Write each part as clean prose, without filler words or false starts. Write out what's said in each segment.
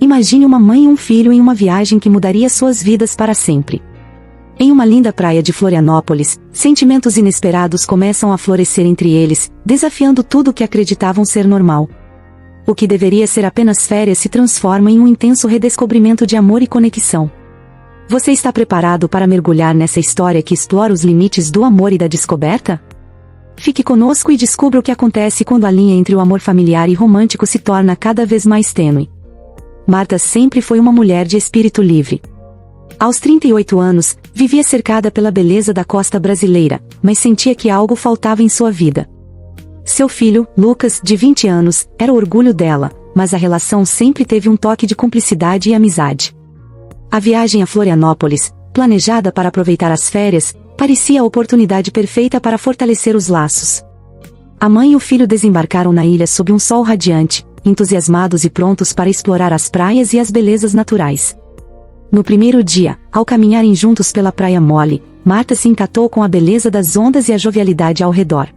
Imagine uma mãe e um filho em uma viagem que mudaria suas vidas para sempre. Em uma linda praia de Florianópolis, sentimentos inesperados começam a florescer entre eles, desafiando tudo o que acreditavam ser normal. O que deveria ser apenas férias se transforma em um intenso redescobrimento de amor e conexão. Você está preparado para mergulhar nessa história que explora os limites do amor e da descoberta? Fique conosco e descubra o que acontece quando a linha entre o amor familiar e romântico se torna cada vez mais tênue. Marta sempre foi uma mulher de espírito livre. Aos 38 anos, vivia cercada pela beleza da costa brasileira, mas sentia que algo faltava em sua vida. Seu filho, Lucas, de 20 anos, era o orgulho dela, mas a relação sempre teve um toque de cumplicidade e amizade. A viagem a Florianópolis, planejada para aproveitar as férias, parecia a oportunidade perfeita para fortalecer os laços. A mãe e o filho desembarcaram na ilha sob um sol radiante, entusiasmados e prontos para explorar as praias e as belezas naturais. No primeiro dia, ao caminharem juntos pela praia mole, Marta se encantou com a beleza das ondas e a jovialidade ao redor.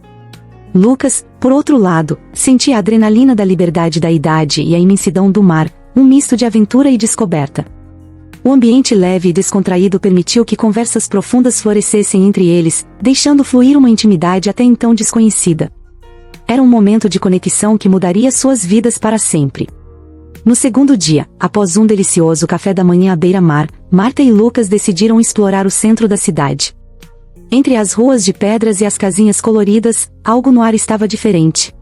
Lucas, por outro lado, sentia a adrenalina da liberdade da idade e a imensidão do mar, um misto de aventura e descoberta. O ambiente leve e descontraído permitiu que conversas profundas florescessem entre eles, deixando fluir uma intimidade até então desconhecida. Era um momento de conexão que mudaria suas vidas para sempre. No segundo dia, após um delicioso café da manhã à beira-mar, Marta e Lucas decidiram explorar o centro da cidade. Entre as ruas de pedras e as casinhas coloridas, algo no ar estava diferente.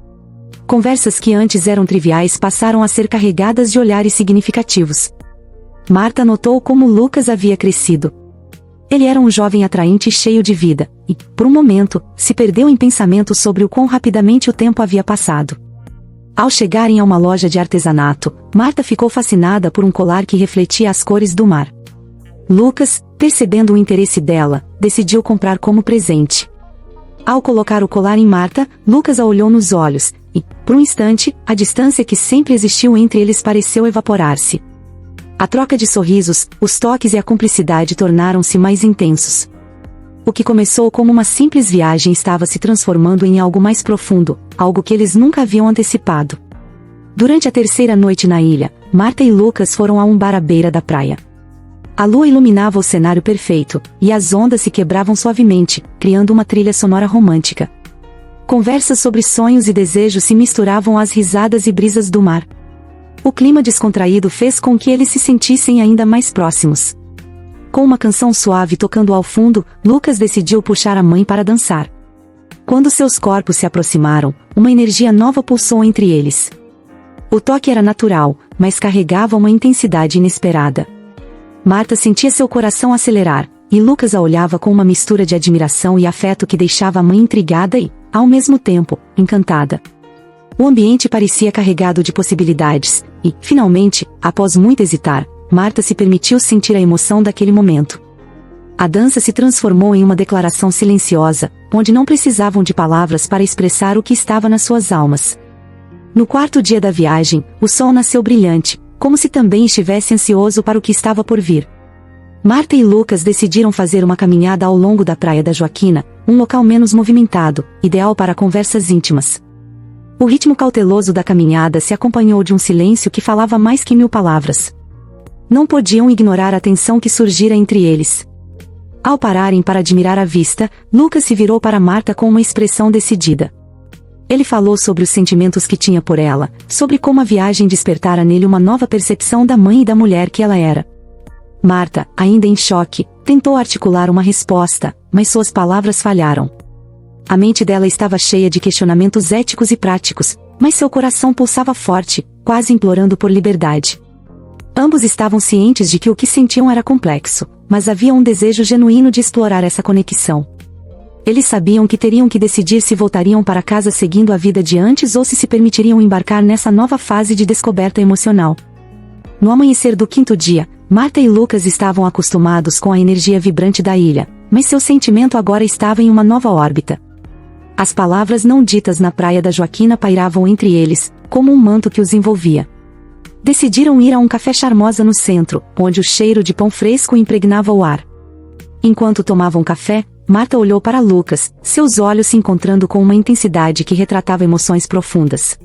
Conversas que antes eram triviais passaram a ser carregadas de olhares significativos. Marta notou como Lucas havia crescido. Ele era um jovem atraente e cheio de vida, e, por um momento, se perdeu em pensamentos sobre o quão rapidamente o tempo havia passado. Ao chegarem a uma loja de artesanato, Marta ficou fascinada por um colar que refletia as cores do mar. Lucas, percebendo o interesse dela, decidiu comprar como presente. Ao colocar o colar em Marta, Lucas a olhou nos olhos, e, por um instante, a distância que sempre existiu entre eles pareceu evaporar-se. A troca de sorrisos, os toques e a cumplicidade tornaram-se mais intensos. O que começou como uma simples viagem estava se transformando em algo mais profundo, algo que eles nunca haviam antecipado. Durante a terceira noite na ilha, Marta e Lucas foram a um bar à beira da praia. A lua iluminava o cenário perfeito, e as ondas se quebravam suavemente, criando uma trilha sonora romântica. Conversas sobre sonhos e desejos se misturavam às risadas e brisas do mar. O clima descontraído fez com que eles se sentissem ainda mais próximos. Com uma canção suave tocando ao fundo, Lucas decidiu puxar a mãe para dançar. Quando seus corpos se aproximaram, uma energia nova pulsou entre eles. O toque era natural, mas carregava uma intensidade inesperada. Marta sentia seu coração acelerar, e Lucas a olhava com uma mistura de admiração e afeto que deixava a mãe intrigada e, ao mesmo tempo, encantada. O ambiente parecia carregado de possibilidades, e, finalmente, após muito hesitar, Marta se permitiu sentir a emoção daquele momento. A dança se transformou em uma declaração silenciosa, onde não precisavam de palavras para expressar o que estava nas suas almas. No quarto dia da viagem, o sol nasceu brilhante, como se também estivesse ansioso para o que estava por vir. Marta e Lucas decidiram fazer uma caminhada ao longo da Praia da Joaquina, um local menos movimentado, ideal para conversas íntimas. O ritmo cauteloso da caminhada se acompanhou de um silêncio que falava mais que 1000 palavras. Não podiam ignorar a tensão que surgira entre eles. Ao pararem para admirar a vista, Lucas se virou para Marta com uma expressão decidida. Ele falou sobre os sentimentos que tinha por ela, sobre como a viagem despertara nele uma nova percepção da mãe e da mulher que ela era. Marta, ainda em choque, tentou articular uma resposta, mas suas palavras falharam. A mente dela estava cheia de questionamentos éticos e práticos, mas seu coração pulsava forte, quase implorando por liberdade. Ambos estavam cientes de que o que sentiam era complexo, mas havia um desejo genuíno de explorar essa conexão. Eles sabiam que teriam que decidir se voltariam para casa seguindo a vida de antes ou se permitiriam embarcar nessa nova fase de descoberta emocional. No amanhecer do quinto dia, Marta e Lucas estavam acostumados com a energia vibrante da ilha, mas seu sentimento agora estava em uma nova órbita. As palavras não ditas na Praia da Joaquina pairavam entre eles, como um manto que os envolvia. Decidiram ir a um café charmosa no centro, onde o cheiro de pão fresco impregnava o ar. Enquanto tomavam café, Marta olhou para Lucas, seus olhos se encontrando com uma intensidade que retratava emoções profundas.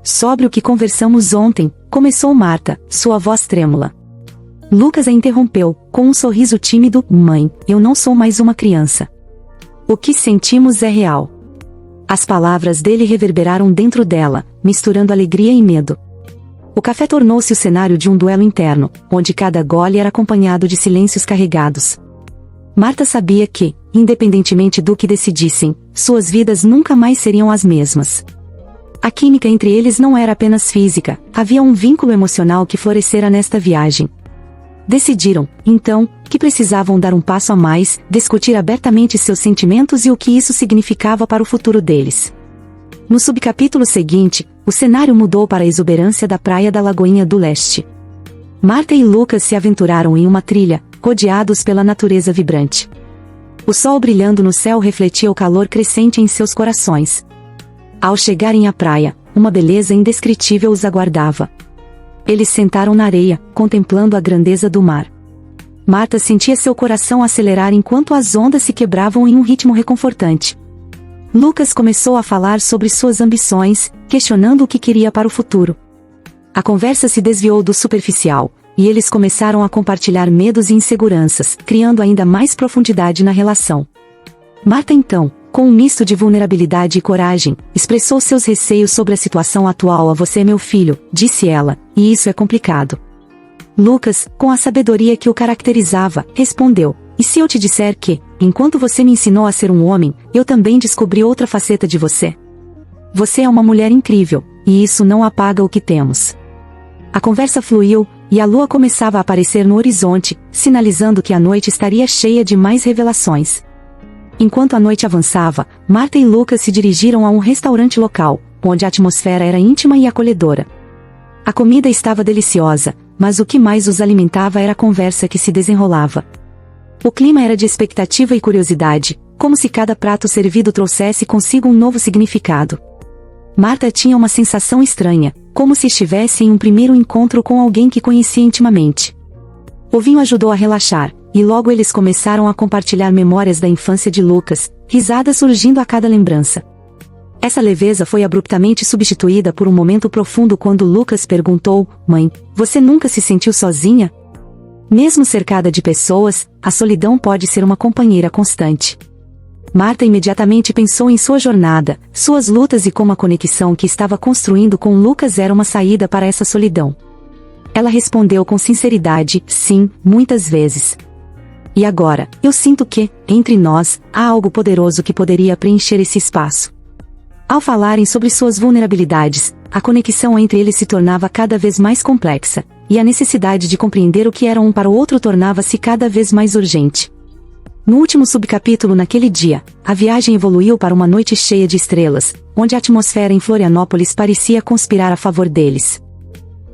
sobre o que conversamos ontem, começou Marta, sua voz trêmula. Lucas a interrompeu, com um sorriso tímido: mãe, eu não sou mais uma criança. O que sentimos é real. As palavras dele reverberaram dentro dela, misturando alegria e medo. O café tornou-se o cenário de um duelo interno, onde cada gole era acompanhado de silêncios carregados. Marta sabia que, independentemente do que decidissem, suas vidas nunca mais seriam as mesmas. A química entre eles não era apenas física, havia um vínculo emocional que florescera nesta viagem. Decidiram, então, que precisavam dar um passo a mais, discutir abertamente seus sentimentos e o que isso significava para o futuro deles. No subcapítulo seguinte, o cenário mudou para a exuberância da praia da Lagoinha do Leste. Marta e Lucas se aventuraram em uma trilha, rodeados pela natureza vibrante. O sol brilhando no céu refletia o calor crescente em seus corações. Ao chegarem à praia, uma beleza indescritível os aguardava. Eles sentaram na areia, contemplando a grandeza do mar. Marta sentia seu coração acelerar enquanto as ondas se quebravam em um ritmo reconfortante. Lucas começou a falar sobre suas ambições, questionando o que queria para o futuro. A conversa se desviou do superficial, e eles começaram a compartilhar medos e inseguranças, criando ainda mais profundidade na relação. Marta então, com um misto de vulnerabilidade e coragem, expressou seus receios sobre a situação atual. Você é meu filho, disse ela, e isso é complicado. Lucas, com a sabedoria que o caracterizava, respondeu: e se eu te disser que, enquanto você me ensinou a ser um homem, eu também descobri outra faceta de você? Você é uma mulher incrível, e isso não apaga o que temos. A conversa fluiu, e a lua começava a aparecer no horizonte, sinalizando que a noite estaria cheia de mais revelações. Enquanto a noite avançava, Marta e Lucas se dirigiram a um restaurante local, onde a atmosfera era íntima e acolhedora. A comida estava deliciosa, mas o que mais os alimentava era a conversa que se desenrolava. O clima era de expectativa e curiosidade, como se cada prato servido trouxesse consigo um novo significado. Marta tinha uma sensação estranha, como se estivesse em um primeiro encontro com alguém que conhecia intimamente. O vinho ajudou a relaxar, e logo eles começaram a compartilhar memórias da infância de Lucas, risadas surgindo a cada lembrança. Essa leveza foi abruptamente substituída por um momento profundo quando Lucas perguntou: mãe, você nunca se sentiu sozinha? Mesmo cercada de pessoas, a solidão pode ser uma companheira constante. Marta imediatamente pensou em sua jornada, suas lutas e como a conexão que estava construindo com Lucas era uma saída para essa solidão. Ela respondeu com sinceridade: sim, muitas vezes. E agora, eu sinto que, entre nós, há algo poderoso que poderia preencher esse espaço. Ao falarem sobre suas vulnerabilidades, a conexão entre eles se tornava cada vez mais complexa, e a necessidade de compreender o que era um para o outro tornava-se cada vez mais urgente. No último subcapítulo naquele dia, a viagem evoluiu para uma noite cheia de estrelas, onde a atmosfera em Florianópolis parecia conspirar a favor deles.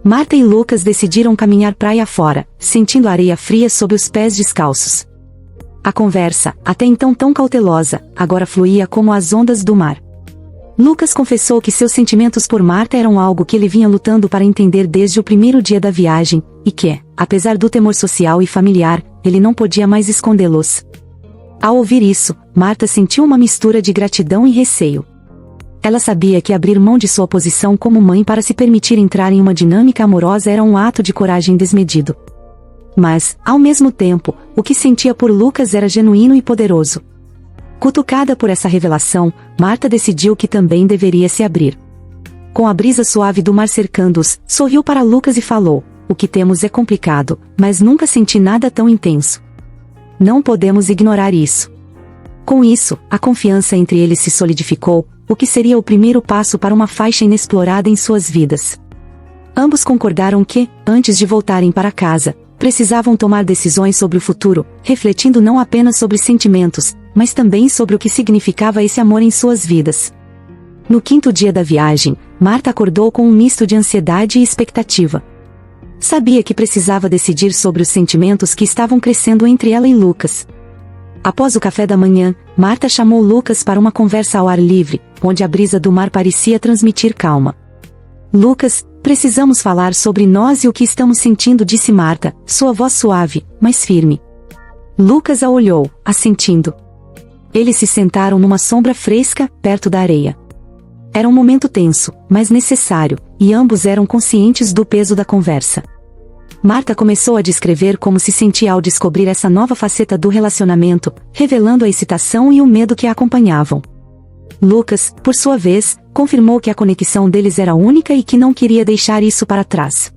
Marta e Lucas decidiram caminhar praia fora, sentindo a areia fria sob os pés descalços. A conversa, até então tão cautelosa, agora fluía como as ondas do mar. Lucas confessou que seus sentimentos por Marta eram algo que ele vinha lutando para entender desde o primeiro dia da viagem, e que, apesar do temor social e familiar, ele não podia mais escondê-los. Ao ouvir isso, Marta sentiu uma mistura de gratidão e receio. Ela sabia que abrir mão de sua posição como mãe para se permitir entrar em uma dinâmica amorosa era um ato de coragem desmedido. Mas, ao mesmo tempo, o que sentia por Lucas era genuíno e poderoso. Cutucada por essa revelação, Marta decidiu que também deveria se abrir. Com a brisa suave do mar cercando-os, sorriu para Lucas e falou: o que temos é complicado, mas nunca senti nada tão intenso. Não podemos ignorar isso. Com isso, a confiança entre eles se solidificou, o que seria o primeiro passo para uma faixa inexplorada em suas vidas. Ambos concordaram que, antes de voltarem para casa, precisavam tomar decisões sobre o futuro, refletindo não apenas sobre sentimentos, mas também sobre o que significava esse amor em suas vidas. No quinto dia da viagem, Marta acordou com um misto de ansiedade e expectativa. Sabia que precisava decidir sobre os sentimentos que estavam crescendo entre ela e Lucas. Após o café da manhã, Marta chamou Lucas para uma conversa ao ar livre, onde a brisa do mar parecia transmitir calma. Lucas, precisamos falar sobre nós e o que estamos sentindo, disse Marta, sua voz suave, mas firme. Lucas a olhou, assentindo. Eles se sentaram numa sombra fresca, perto da areia. Era um momento tenso, mas necessário, e ambos eram conscientes do peso da conversa. Marta começou a descrever como se sentia ao descobrir essa nova faceta do relacionamento, revelando a excitação e o medo que a acompanhavam. Lucas, por sua vez, confirmou que a conexão deles era única e que não queria deixar isso para trás.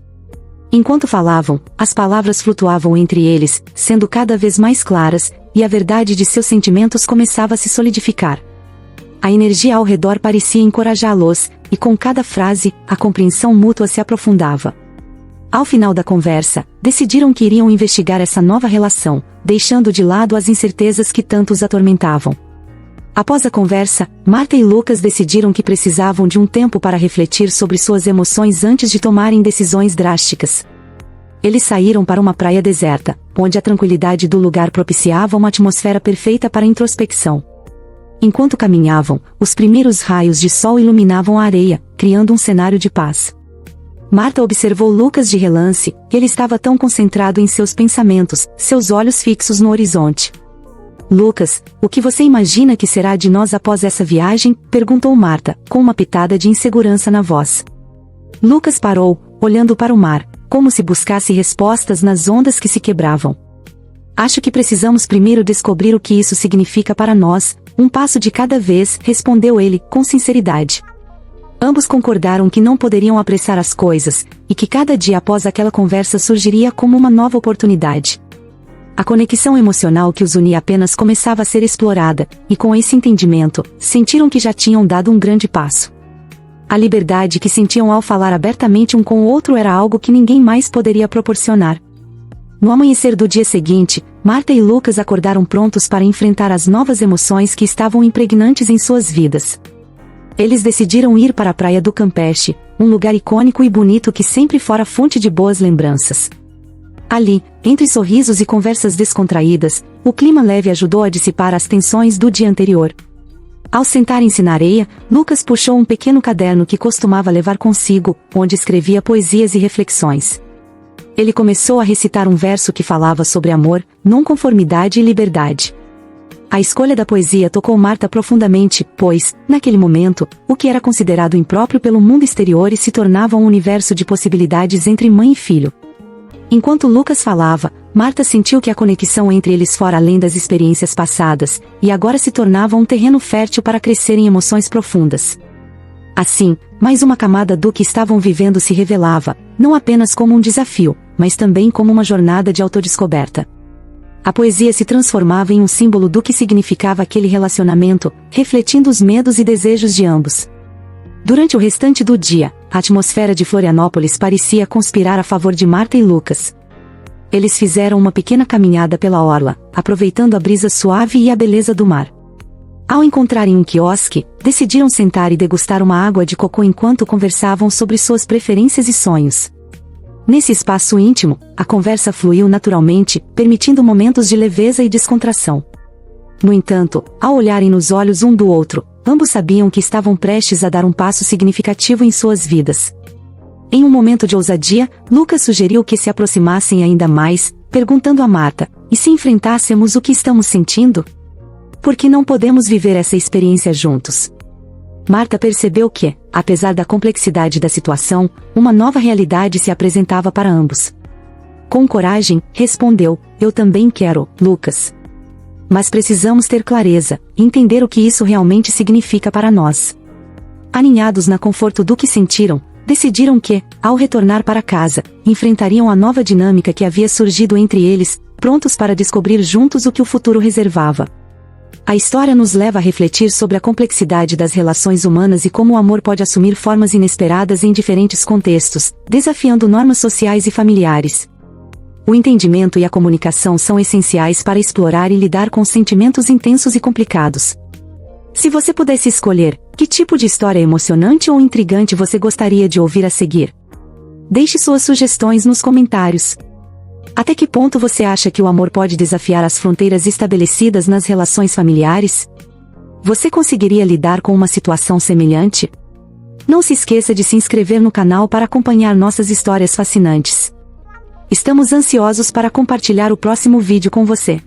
Enquanto falavam, as palavras flutuavam entre eles, sendo cada vez mais claras, e a verdade de seus sentimentos começava a se solidificar. A energia ao redor parecia encorajá-los, e com cada frase, a compreensão mútua se aprofundava. Ao final da conversa, decidiram que iriam investigar essa nova relação, deixando de lado as incertezas que tanto os atormentavam. Após a conversa, Marta e Lucas decidiram que precisavam de um tempo para refletir sobre suas emoções antes de tomarem decisões drásticas. Eles saíram para uma praia deserta, onde a tranquilidade do lugar propiciava uma atmosfera perfeita para a introspecção. Enquanto caminhavam, os primeiros raios de sol iluminavam a areia, criando um cenário de paz. Marta observou Lucas de relance, ele estava tão concentrado em seus pensamentos, seus olhos fixos no horizonte. Lucas, o que você imagina que será de nós após essa viagem? Perguntou Marta, com uma pitada de insegurança na voz. Lucas parou, olhando para o mar, como se buscasse respostas nas ondas que se quebravam. Acho que precisamos primeiro descobrir o que isso significa para nós, um passo de cada vez, respondeu ele, com sinceridade. Ambos concordaram que não poderiam apressar as coisas, e que cada dia após aquela conversa surgiria como uma nova oportunidade. A conexão emocional que os unia apenas começava a ser explorada, e com esse entendimento, sentiram que já tinham dado um grande passo. A liberdade que sentiam ao falar abertamente um com o outro era algo que ninguém mais poderia proporcionar. No amanhecer do dia seguinte, Marta e Lucas acordaram prontos para enfrentar as novas emoções que estavam impregnantes em suas vidas. Eles decidiram ir para a praia do Campeche, um lugar icônico e bonito que sempre fora fonte de boas lembranças. Ali, entre sorrisos e conversas descontraídas, o clima leve ajudou a dissipar as tensões do dia anterior. Ao sentarem-se na areia, Lucas puxou um pequeno caderno que costumava levar consigo, onde escrevia poesias e reflexões. Ele começou a recitar um verso que falava sobre amor, não conformidade e liberdade. A escolha da poesia tocou Marta profundamente, pois, naquele momento, o que era considerado impróprio pelo mundo exterior se tornava um universo de possibilidades entre mãe e filho. Enquanto Lucas falava, Marta sentiu que a conexão entre eles fora além das experiências passadas, e agora se tornava um terreno fértil para crescer em emoções profundas. Assim, mais uma camada do que estavam vivendo se revelava, não apenas como um desafio, mas também como uma jornada de autodescoberta. A poesia se transformava em um símbolo do que significava aquele relacionamento, refletindo os medos e desejos de ambos. Durante o restante do dia, a atmosfera de Florianópolis parecia conspirar a favor de Marta e Lucas. Eles fizeram uma pequena caminhada pela orla, aproveitando a brisa suave e a beleza do mar. Ao encontrarem um quiosque, decidiram sentar e degustar uma água de coco enquanto conversavam sobre suas preferências e sonhos. Nesse espaço íntimo, a conversa fluiu naturalmente, permitindo momentos de leveza e descontração. No entanto, ao olharem nos olhos um do outro, ambos sabiam que estavam prestes a dar um passo significativo em suas vidas. Em um momento de ousadia, Lucas sugeriu que se aproximassem ainda mais, perguntando a Marta, e se enfrentássemos o que estamos sentindo? Por que não podemos viver essa experiência juntos? Marta percebeu que, apesar da complexidade da situação, uma nova realidade se apresentava para ambos. Com coragem, respondeu, eu também quero, Lucas. Mas precisamos ter clareza, entender o que isso realmente significa para nós. Aninhados na conforto do que sentiram, decidiram que, ao retornar para casa, enfrentariam a nova dinâmica que havia surgido entre eles, prontos para descobrir juntos o que o futuro reservava. A história nos leva a refletir sobre a complexidade das relações humanas e como o amor pode assumir formas inesperadas em diferentes contextos, desafiando normas sociais e familiares. O entendimento e a comunicação são essenciais para explorar e lidar com sentimentos intensos e complicados. Se você pudesse escolher, que tipo de história emocionante ou intrigante você gostaria de ouvir a seguir? Deixe suas sugestões nos comentários. Até que ponto você acha que o amor pode desafiar as fronteiras estabelecidas nas relações familiares? Você conseguiria lidar com uma situação semelhante? Não se esqueça de se inscrever no canal para acompanhar nossas histórias fascinantes. Estamos ansiosos para compartilhar o próximo vídeo com você.